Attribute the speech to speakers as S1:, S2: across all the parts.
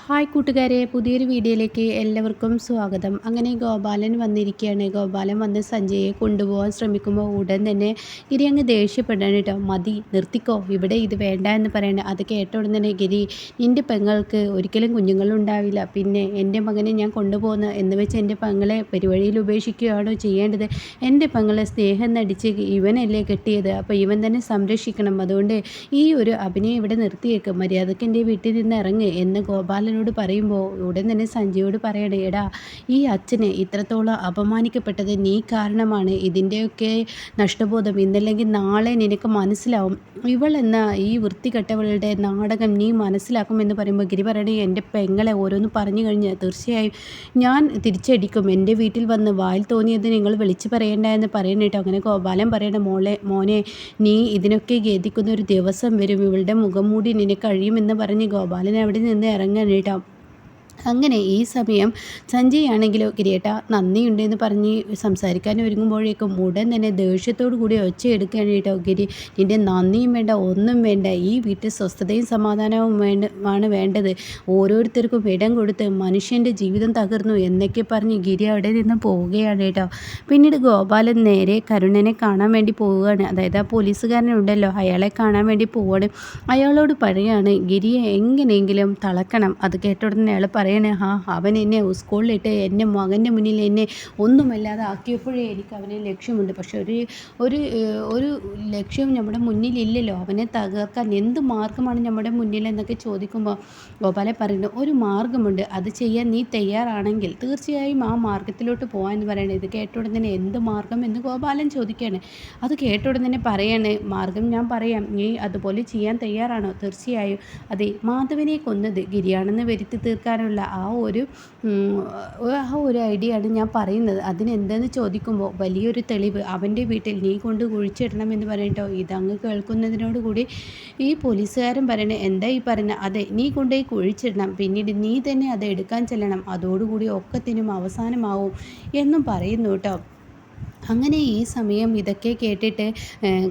S1: Hi കൂട്ടുകാരെ, പുതിയൊരു വീഡിയോയിലേക്ക് എല്ലാവർക്കും സ്വാഗതം. അങ്ങനെ ഗോപാലൻ വന്നിരിക്കുകയാണ്. ഗോപാലൻ വന്ന് സഞ്ജയെ കൊണ്ടുപോകാൻ ശ്രമിക്കുമ്പോൾ ഉടൻ തന്നെ ഗിരി അങ്ങ് ദേഷ്യപ്പെടാണ് കേട്ടോ. മതി, നിർത്തിക്കോ, ഇവിടെ ഇത് വേണ്ട എന്ന് പറയണേ. അത് കേട്ട ഉടൻ തന്നെ ഗിരി, നിൻ്റെ പെങ്ങൾക്ക് ഒരിക്കലും കുഞ്ഞുങ്ങളുണ്ടാവില്ല, പിന്നെ എൻ്റെ മകനെ ഞാൻ കൊണ്ടുപോകുന്ന എന്ന് വെച്ച് എൻ്റെ പെങ്ങളെ പെരുവഴിയിൽ ഉപേക്ഷിക്കുകയാണോ ചെയ്യേണ്ടത്? എൻ്റെ പെങ്ങളെ സ്നേഹം നടിച്ച് ഇവനല്ലേ കെട്ടിയത്, അപ്പോൾ ഇവൻ തന്നെ സംരക്ഷിക്കണം. അതുകൊണ്ട് ഈ ഒരു അഭിനയം ഇവിടെ നിർത്തിയേക്കും, മര്യാദയ്ക്ക് എൻ്റെ വീട്ടിൽ നിന്ന് ഇറങ്ങ് എന്ന് ഗോപാലനോട് പറയുമ്പോൾ ഉടൻ തന്നെ സഞ്ജയോട് പറയണേ, എടാ, ഈ അച്ഛനെ ഇത്രത്തോളം അപമാനിക്കപ്പെട്ടത് നീ കാരണമാണ്. ഇതിൻ്റെയൊക്കെ നഷ്ടബോധം ഇന്നല്ലെങ്കിൽ നാളെ നിനക്ക് മനസ്സിലാവും. ഇവൾ എന്ന ഈ വൃത്തികെട്ടവളുടെ നാടകം നീ മനസ്സിലാക്കുമെന്ന് പറയുമ്പോൾ ഗിരി പറയണേ, എൻ്റെ പെങ്ങളെ ഓരോന്ന് പറഞ്ഞു കഴിഞ്ഞ് തീർച്ചയായും ഞാൻ തിരിച്ചടിക്കും. എൻ്റെ വീട്ടിൽ വന്ന് വായിൽ തോന്നിയത് നിങ്ങൾ വിളിച്ചു പറയേണ്ട എന്ന് പറയണ കേട്ടോ. അങ്ങനെ ഗോപാലൻ പറയണ, മോനെ, നീ ഇതിനൊക്കെ ഖേദിക്കുന്ന ഒരു ദിവസം വരും, ഇവളുടെ മുഖം മൂടി നിനക്ക് കഴിയുമെന്ന് പറഞ്ഞ് ഗോപാലൻ അവിടെ നിന്ന് ഇറങ്ങാൻ കേട്ടോ. അങ്ങനെ ഈ സമയം സഞ്ജയ് ആണെങ്കിലോ, ഗിരിയേട്ടാ നന്ദിയുണ്ട് എന്ന് പറഞ്ഞ് സംസാരിക്കാൻ ഒരുങ്ങുമ്പോഴേക്കും ഉടൻ തന്നെ ദേഷ്യത്തോടു കൂടി ഒച്ചയെടുക്കുകയാണ് കേട്ടോ. ഗിരി, നിൻ്റെ നന്ദിയും വേണ്ട, ഒന്നും വേണ്ട, ഈ വീട്ടിൽ സ്വസ്ഥതയും സമാധാനവും വേണ്ടത്. ഓരോരുത്തർക്കും ഇടം കൊടുത്ത് മനുഷ്യൻ്റെ ജീവിതം തകർന്നു എന്നൊക്കെ പറഞ്ഞ് ഗിരി അവിടെ നിന്ന് പോവുകയാണ് കേട്ടോ. പിന്നീട് ഗോപാലൻ നേരെ കരുണനെ കാണാൻ വേണ്ടി പോവുകയാണ്. അതായത് ആ പോലീസുകാരനുണ്ടല്ലോ, അയാളെ കാണാൻ വേണ്ടി പോവുകയാണ്. അയാളോട് പറയുകയാണ്, ഗിരിയെ എങ്ങനെയെങ്കിലും തളക്കണം. അത് കേട്ട ഉടനെ അയാൾ പറയണേ, അവൻ എന്നെ സ്കൂളിലിട്ട് എൻ്റെ മകൻ്റെ മുന്നിൽ എന്നെ ഒന്നുമല്ലാതെ ആക്കിയപ്പോഴേ എനിക്ക് അവനെ ലക്ഷ്യമുണ്ട്. പക്ഷെ ഒരു ഒരു ലക്ഷ്യവും നമ്മുടെ മുന്നിലില്ലല്ലോ. അവനെ തകർക്കാൻ എന്ത് മാർഗമാണ് നമ്മുടെ മുന്നിൽ എന്നൊക്കെ ചോദിക്കുമ്പോൾ ഗോപാലെ പറയുന്നു, ഒരു മാർഗമുണ്ട്, അത് ചെയ്യാൻ നീ തയ്യാറാണെങ്കിൽ തീർച്ചയായും ആ മാർഗത്തിലോട്ട് പോകാൻ എന്ന് പറയണേ. ഇത് കേട്ട ഉടൻ തന്നെ എന്ത് മാർഗം എന്ന് ഗോപാലൻ ചോദിക്കുകയാണ്. അത് കേട്ട ഉടൻ തന്നെ പറയാണ്, മാർഗം ഞാൻ പറയാം, നീ അതുപോലെ ചെയ്യാൻ തയ്യാറാണോ? തീർച്ചയായും. അതെ, മാധവനെ കൊന്നത് ഗിരിയാണെന്ന് വരുത്തി തീർക്കാനുള്ള ആ ഒരു ഐഡിയ ആണ് ഞാൻ പറയുന്നത്. അതിനെന്തെന്ന് ചോദിക്കുമ്പോൾ വലിയൊരു തെളിവ് അവൻ്റെ വീട്ടിൽ നീ കൊണ്ട് കുഴിച്ചിടണം എന്ന് പറയട്ടോ. ഇതങ്ങ് കേൾക്കുന്നതിനോടുകൂടി ഈ പോലീസുകാരൻ പറയണേ, എന്താ ഈ പറയുന്നത്? അതെ, നീ കൊണ്ടുപോയി കുഴിച്ചിടണം, പിന്നീട് നീ തന്നെ അത് എടുക്കാൻ ചെല്ലണം, അതോടുകൂടി ഒക്കത്തിനും അവസാനമാവും എന്നും പറയുന്നു കേട്ടോ. അങ്ങനെ ഈ സമയം ഇതൊക്കെ കേട്ടിട്ട്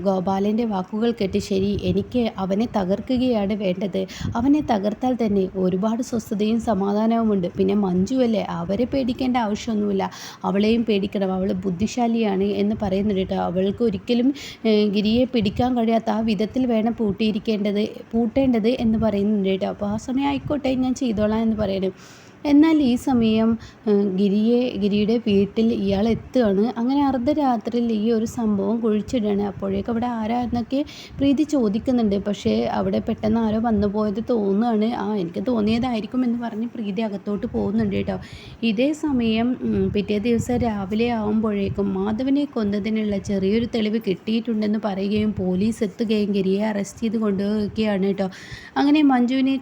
S1: ഗോപാലൻ്റെ വാക്കുകൾ കേട്ട്, ശരി, എനിക്ക് അവനെ തകർക്കുകയാണ് വേണ്ടത്. അവനെ തകർത്താൽ തന്നെ ഒരുപാട് സ്വസ്ഥതയും സമാധാനവുമുണ്ട്. പിന്നെ മഞ്ജുവല്ലേ, അവരെ പേടിക്കേണ്ട ആവശ്യമൊന്നുമില്ല, അവളെയും പേടിക്കണം, അവൾ ബുദ്ധിശാലിയാണ് എന്ന് പറയുന്നുണ്ട് കേട്ടോ. അവൾക്ക് ഒരിക്കലും ഗിരിയെ പിടിക്കാൻ കഴിയാത്ത ആ വിധത്തിൽ വേണം പൂട്ടേണ്ടത് എന്ന് പറയുന്നുണ്ട് കേട്ടോ. അപ്പോൾ ആ സമയം ആയിക്കോട്ടെ, ഞാൻ ചെയ്തോളാം എന്ന് പറയണം. എന്നാൽ ഈ സമയം ഗിരിയുടെ വീട്ടിൽ ഇയാൾ എത്തുകയാണ്. അങ്ങനെ അർദ്ധരാത്രിയിൽ ഈ ഒരു സംഭവം കുഴിച്ചിടുകയാണ്. അപ്പോഴേക്കും അവിടെ ആരാ എന്നൊക്കെ പ്രീതി ചോദിക്കുന്നുണ്ട്. പക്ഷേ അവിടെ പെട്ടെന്ന് ആരോ വന്നു പോയത് തോന്നുകയാണ്. എനിക്ക് തോന്നിയതായിരിക്കും എന്ന് പറഞ്ഞ് പ്രീതി അകത്തോട്ട് പോകുന്നുണ്ട് കേട്ടോ. ഇതേ സമയം പിറ്റേ ദിവസം രാവിലെ ആകുമ്പോഴേക്കും മാധവനെ കൊന്നതിനുള്ള ചെറിയൊരു തെളിവ് കിട്ടിയിട്ടുണ്ടെന്ന് പറയുകയും പോലീസ് എത്തുകയും ഗിരിയെ അറസ്റ്റ് ചെയ്ത് കൊണ്ടുപോവുകയാണ് കേട്ടോ. അങ്ങനെ മഞ്ജുവിനെ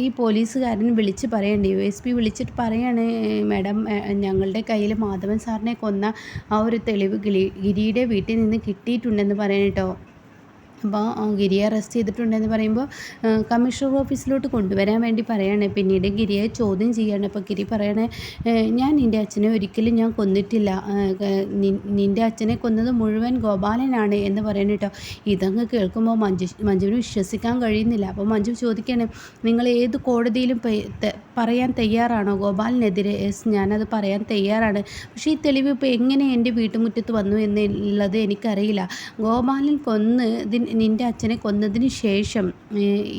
S1: ഈ പോലീസുകാരൻ വിളിച്ച് പറയണ്ടേ, USP വിളിച്ചിട്ട് പറയാണ്, മാഡം, ഞങ്ങളുടെ കയ്യിൽ മാധവൻ സാറിനെ കൊന്ന ആ ഒരു തെളിവ് ഗിരിയുടെ വീട്ടിൽ നിന്ന് കിട്ടിയിട്ടുണ്ടെന്ന് പറയണം കേട്ടോ. അപ്പോൾ ഗിരിയെ അറസ്റ്റ് ചെയ്തിട്ടുണ്ടെന്ന് പറയുമ്പോൾ കമ്മീഷണർ ഓഫീസിലോട്ട് കൊണ്ടുവരാൻ വേണ്ടി പറയാണ്. പിന്നീട് ഗിരിയെ ചോദ്യം ചെയ്യാണ്. അപ്പോൾ ഗിരി പറയണേ, ഞാൻ നിൻ്റെ അച്ഛനെ ഒരിക്കലും ഞാൻ കൊന്നിട്ടില്ല, നിൻ്റെ അച്ഛനെ കൊന്നത് മുഴുവൻ ഗോപാലനാണ് എന്ന് പറയണം കേട്ടോ. ഇതങ്ങ് കേൾക്കുമ്പോൾ മഞ്ജുവിന് വിശ്വസിക്കാൻ കഴിയുന്നില്ല. അപ്പോൾ മഞ്ജു ചോദിക്കുകയാണ്, നിങ്ങൾ ഏത് കോടതിയിലും പറയാൻ തയ്യാറാണോ ഗോപാലിനെതിരെ? യെസ്, ഞാനത് പറയാൻ തയ്യാറാണ്. പക്ഷേ ഈ തെളിവ് ഇപ്പോൾ എങ്ങനെ എൻ്റെ വീട്ടുമുറ്റത്ത് വന്നു എന്നുള്ളത് എനിക്കറിയില്ല. ഗോപാലൻ നിൻ്റെ അച്ഛനെ കൊന്നതിന് ശേഷം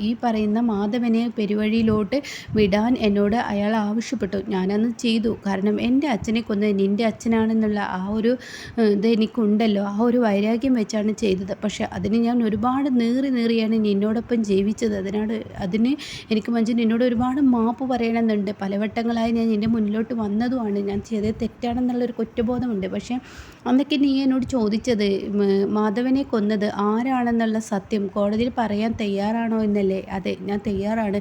S1: ഈ പറയുന്ന മാധവനെ പെരുവഴിയിലോട്ട് വിടാൻ എന്നോട് അയാൾ ആവശ്യപ്പെട്ടു. ഞാനന്ന് ചെയ്തു. കാരണം എൻ്റെ അച്ഛനെ കൊന്നത് നിൻ്റെ അച്ഛനാണെന്നുള്ള ആ ഒരു ഇത് എനിക്കുണ്ടല്ലോ, ആ ഒരു വൈരാഗ്യം വെച്ചാണ് ചെയ്തത്. പക്ഷേ അതിന് ഞാൻ ഒരുപാട് നീറിയാണ് നിന്നോടൊപ്പം ജീവിച്ചത്. അതിന് എനിക്ക് മഞ്ജു നിന്നോട് ഒരുപാട് മാപ്പ് പറയണമെന്നുണ്ട്. പലവട്ടങ്ങളായി ഞാൻ നിൻ്റെ മുന്നിലോട്ട് വന്നതുമാണ്. ഞാൻ ചെയ്തത് തെറ്റാണെന്നുള്ളൊരു കുറ്റബോധമുണ്ട്. പക്ഷേ അന്നൊക്കെ നീ എന്നോട് ചോദിച്ചത് മാധവനെ കൊന്നത് ആരാണെന്നുള്ള സത്യം കോടതിയിൽ പറയാൻ തയ്യാറാണോ എന്നല്ലേ? അതെ, ഞാൻ തയ്യാറാണ്.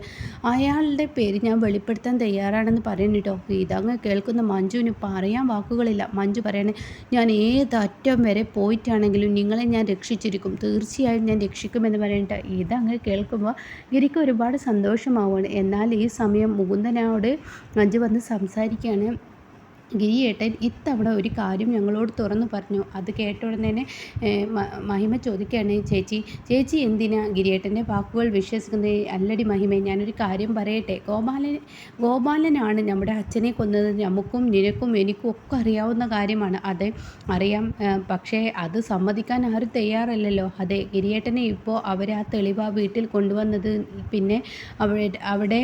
S1: അയാളുടെ പേര് ഞാൻ വെളിപ്പെടുത്താൻ തയ്യാറാണെന്ന് പറയുന്നു കേട്ടോ. ഇതങ്ങ് കേൾക്കുന്ന മഞ്ജുവിന് പറയാൻ വാക്കുകളില്ല. മഞ്ജു പറയണേ, ഞാൻ ഏതറ്റം വരെ പോയിട്ടാണെങ്കിലും നിങ്ങളെ ഞാൻ രക്ഷിച്ചിരിക്കും, തീർച്ചയായും ഞാൻ രക്ഷിക്കുമെന്ന് പറയട്ടെ. ഇതങ്ങ് കേൾക്കുമ്പോൾ ഗിരിക്ക് ഒരുപാട് സന്തോഷമാവുകയാണ്. എന്നാൽ ഈ സമയം മുകുന്ദനോട് മഞ്ജു വന്ന് സംസാരിക്കുകയാണ്. ഗിരിയേട്ടൻ ഇത്തവണ ഒരു കാര്യം ഞങ്ങളോട് തുറന്നു പറഞ്ഞു. അത് കേട്ട ഉടനെ തന്നെ മഹിമ ചോദിക്കുകയാണ്, ചേച്ചി എന്തിനാ ഗിരിയേട്ടൻ്റെ വാക്കുകൾ വിശ്വസിക്കുന്നത്? അല്ലടി മഹിമേ, ഞാനൊരു കാര്യം പറയട്ടെ. ഗോപാലനാണ് നമ്മുടെ അച്ഛനെ കൊന്നത്. നമുക്കും നിനക്കും എനിക്കും ഒക്കെ അറിയാവുന്ന കാര്യമാണ്. അതെ അറിയാം. പക്ഷേ അത് സമ്മതിക്കാൻ ആരും തയ്യാറല്ലല്ലോ. അതെ, ഗിരിയേട്ടനെ ഇപ്പോൾ അവർ ആ തെളിവ് ആ വീട്ടിൽ കൊണ്ടുവന്നത്. പിന്നെ അവിടെ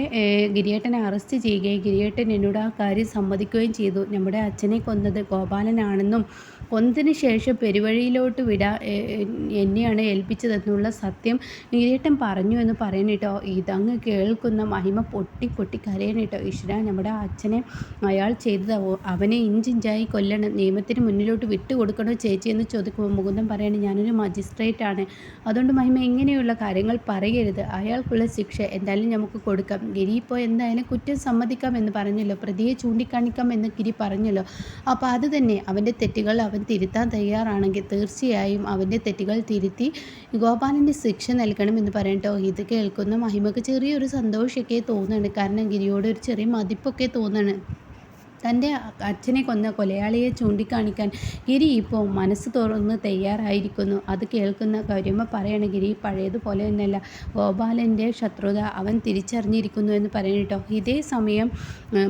S1: ഗിരിയേട്ടനെ അറസ്റ്റ് ചെയ്യുകയും ഗിരിയേട്ടൻ എന്നോട് ആ കാര്യം സമ്മതിക്കുകയും ചെയ്തു. നമ്മുടെ അച്ഛനെ കൊന്നത് ഗോപാലനാണെന്നും കൊന്നതിന് ശേഷം പെരുവഴിയിലോട്ട് എന്നെയാണ് ഏൽപ്പിച്ചതെന്നുള്ള സത്യം ഗിരിയേട്ടൻ പറഞ്ഞു എന്ന് പറയണം കേട്ടോ. ഇതങ്ങ് കേൾക്കുന്ന മഹിമ പൊട്ടി കരയണം കേട്ടോ. ഈശ്വര, നമ്മുടെ അച്ഛനെ അയാൾ ചെയ്തതാവോ? അവനെ ഇഞ്ചിഞ്ചായി കൊല്ലണം, നിയമത്തിന് മുന്നിലോട്ട് വിട്ടുകൊടുക്കണോ ചേച്ചി എന്ന് ചോദിക്കുമ്പോൾ മുകുന്ദൻ പറയണം, ഞാനൊരു മജിസ്ട്രേറ്റ് ആണ്, അതുകൊണ്ട് മഹിമ ഇങ്ങനെയുള്ള കാര്യങ്ങൾ പറയരുത്. അയാൾക്കുള്ള ശിക്ഷ എന്തായാലും നമുക്ക് കൊടുക്കാം. ഗിരി ഇപ്പോൾ എന്തായാലും കുറ്റം സമ്മതിക്കാം എന്ന് പറഞ്ഞല്ലോ, പ്രതിയെ ചൂണ്ടിക്കാണിക്കാം എന്ന് ഗിരി പറഞ്ഞല്ലോ. അപ്പോൾ അത് തന്നെ, അവൻ്റെ തെറ്റുകൾ അവൻ തിരുത്താൻ തയ്യാറാണെങ്കിൽ തീർച്ചയായും അവൻ്റെ തെറ്റുകൾ തിരുത്തി ഗോപാലന് ശിക്ഷ നൽകണം എന്ന് പറയട്ടോ. ഇത് കേൾക്കുന്ന മഹിമക്ക് ചെറിയൊരു സന്തോഷമൊക്കെ തോന്നുന്നുണ്ട്. കാരണം ഗിരിയോട് ഒരു ചെറിയ മതിപ്പൊക്കെ തോന്നുന്നു. തൻ്റെ അച്ഛനെ കൊന്ന കൊലയാളിയെ ചൂണ്ടിക്കാണിക്കാൻ ഗിരി ഇപ്പോൾ മനസ്സ് തുറന്ന് തയ്യാറായിരിക്കുന്നു. അത് കേൾക്കുന്ന ഗൗരിയമ്മ പറയണ, ഗിരി പഴയതുപോലെ ഒന്നല്ല, ഗോപാലൻ്റെ ശത്രുത അവൻ തിരിച്ചറിഞ്ഞിരിക്കുന്നു എന്ന് പറയണം കേട്ടോ. ഇതേ സമയം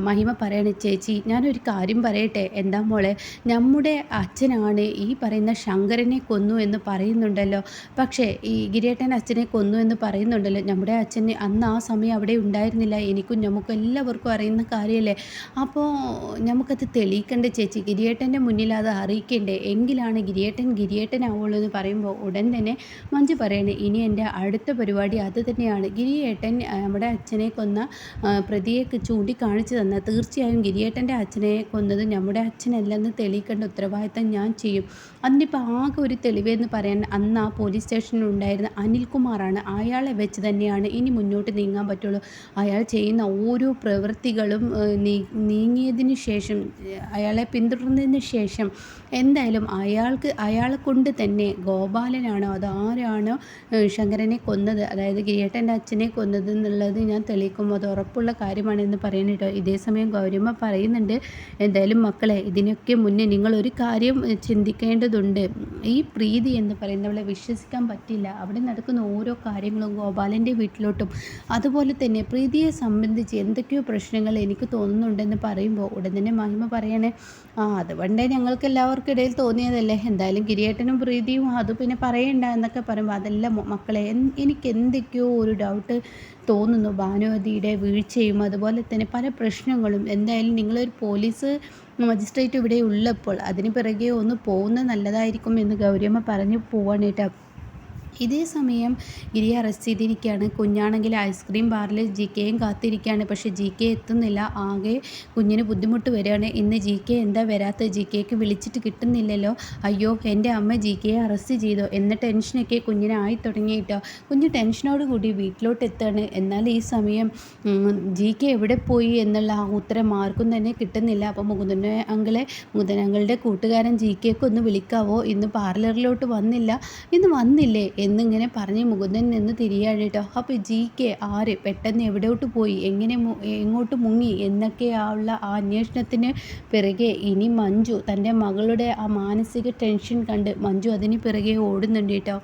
S1: മഹിമ പറയണ, ചേച്ചി ഞാനൊരു കാര്യം പറയട്ടെ. എന്താ മോളെ? നമ്മുടെ അച്ഛനാണ് ഈ പറയുന്ന ശങ്കരനെ കൊന്നു എന്ന് പറയുന്നുണ്ടല്ലോ. പക്ഷേ ഈ ഗിരിയേട്ടൻ അച്ഛനെ കൊന്നു എന്ന് പറയുന്നുണ്ടല്ലോ. നമ്മുടെ അച്ഛൻ അന്ന് ആ സമയം അവിടെ ഉണ്ടായിരുന്നില്ല. എനിക്കും നമുക്കും എല്ലാവർക്കും അറിയുന്ന കാര്യമല്ലേ. അപ്പോൾ നമുക്കത് തെളിയിക്കണ്ടേ ചേച്ചി? ഗിരിയേട്ടൻ്റെ മുന്നിൽ അത് അറിയിക്കണ്ടേ? എങ്കിലാണ് ഗിരിയേട്ടനാവുള്ളൂ എന്ന് പറയുമ്പോൾ ഉടൻ തന്നെ മഞ്ജു പറയണേ, ഇനി എൻ്റെ അടുത്ത പരിപാടി അത് തന്നെയാണ്. ഗിരിയേട്ടൻ നമ്മുടെ അച്ഛനെ കൊന്ന പ്രതിയെ ചൂണ്ടിക്കാണിച്ചു തന്നാൽ തീർച്ചയായും ഗിരിയേട്ടൻ്റെ അച്ഛനെ കൊന്നത് നമ്മുടെ അച്ഛനല്ലെന്ന് തെളിയിക്കേണ്ട ഉത്തരവാദിത്തം ഞാൻ ചെയ്യും. അതിനിപ്പോൾ ആകെ ഒരു തെളിവെന്ന് പറയാൻ അന്ന് ആ പോലീസ് സ്റ്റേഷനിൽ ഉണ്ടായിരുന്ന അനിൽകുമാറാണ്. അയാളെ വെച്ച് തന്നെയാണ് ഇനി മുന്നോട്ട് നീങ്ങാൻ പറ്റുള്ളൂ. അയാൾ ചെയ്യുന്ന ഓരോ പ്രവൃത്തികളും നീങ്ങിയതിന് ശേഷം, അയാളെ പിന്തുടർന്നതിന് ശേഷം എന്തായാലും അയാളെ കൊണ്ട് തന്നെ ഗോപാലനാണോ അതാരാണോ ശങ്കരനെ കൊന്നത്, അതായത് ഗിരിയേട്ടൻ്റെ അച്ഛനെ കൊന്നത് എന്നുള്ളത് ഞാൻ തെളിയിക്കും. അത് ഉറപ്പുള്ള കാര്യമാണെന്ന് പറയുന്നത് കേട്ടോ. ഇതേസമയം ഗൗരിയമ്മ പറയുന്നുണ്ട്, എന്തായാലും മക്കളെ, ഇതിനൊക്കെ മുന്നേ നിങ്ങളൊരു കാര്യം ചിന്തിക്കേണ്ടതുണ്ട്. ഈ പ്രീതി എന്ന് പറയുന്നവളെ വിശ്വസിക്കാൻ പറ്റില്ല. അവിടെ നടക്കുന്ന ഓരോ കാര്യങ്ങളും ഗോപാലൻ്റെ വീട്ടിലോട്ടും അതുപോലെ തന്നെ പ്രീതിയെ സംബന്ധിച്ച് എന്തൊക്കെയോ പ്രശ്നങ്ങൾ എനിക്ക് തോന്നുന്നുണ്ടെന്ന് പറയുമ്പോൾ ഉടൻ തന്നെ മഹിമ പറയണേ, അതുകൊണ്ടേ ഞങ്ങൾക്ക് എല്ലാവർക്കും ഇടയിൽ തോന്നിയതല്ലേ, എന്തായാലും ഗിരിയേട്ടനും പ്രീതിയും അത് പിന്നെ പറയണ്ട എന്നൊക്കെ പറയുമ്പോൾ, അതെല്ലാം മക്കളെ എനിക്ക് എന്തൊക്കെയോ ഒരു ഡൗട്ട് തോന്നുന്നു. ഭാനുമതിയുടെ വീഴ്ചയും അതുപോലെ തന്നെ പല പ്രശ്നങ്ങളും. എന്തായാലും നിങ്ങളൊരു പോലീസ് മജിസ്ട്രേറ്റ് ഇവിടെ ഉള്ളപ്പോൾ അതിന് പിറകെ ഒന്ന് പോകുന്നത് നല്ലതായിരിക്കും എന്ന് ഗൗരിയമ്മ പറഞ്ഞു പോവാണ് കേട്ടോ. ഇതേ സമയം ഗിരിയെ അറസ്റ്റ് ചെയ്തിരിക്കുകയാണ്. കുഞ്ഞാണെങ്കിൽ ഐസ്ക്രീം ബാറിൽ ജി കെയും കാത്തിരിക്കുകയാണ്. പക്ഷേ ജി കെ എത്തുന്നില്ല. ആകെ കുഞ്ഞിന് ബുദ്ധിമുട്ട് വരികയാണ്. ഇന്ന് ജി കെ എന്താ വരാത്തത്? ജി കെക്ക് വിളിച്ചിട്ട് കിട്ടുന്നില്ലല്ലോ. അയ്യോ, എൻ്റെ അമ്മ ജി കെയെ അറസ്റ്റ് ചെയ്തോ എന്ന ടെൻഷനൊക്കെ കുഞ്ഞിനായി തുടങ്ങിയിട്ടോ. കുഞ്ഞ് ടെൻഷനോട് കൂടി വീട്ടിലോട്ട് എത്തുകയാണ്. എന്നാൽ ഈ സമയം ജി കെ എവിടെ പോയി എന്നുള്ള ആ ഉത്തരം ആർക്കും തന്നെ കിട്ടുന്നില്ല. അപ്പോൾ മുകുന്ദൻ അങ്കിളുടെ കൂട്ടുകാരൻ ജി കെക്ക് ഒന്ന് വിളിക്കാവോ, ഇന്ന് പാർലറിലോട്ട് വന്നില്ല, ഇന്ന് വന്നില്ലേ എന്നിങ്ങനെ പറഞ്ഞ് മുകുന്ദൻ നിന്ന് തിരിയാണ് കേട്ടോ. അപ്പോൾ ജി കെ ആര് പെട്ടെന്ന് എവിടോട്ട് പോയി, എങ്ങോട്ട് മുങ്ങി എന്നൊക്കെയുള്ള ആ അന്വേഷണത്തിന് പിറകെ ഇനി മഞ്ജു തൻ്റെ മകളുടെ ആ മാനസിക ടെൻഷൻ കണ്ട് മഞ്ജു അതിന് പിറകെ ഓടുന്നുണ്ട് കേട്ടോ.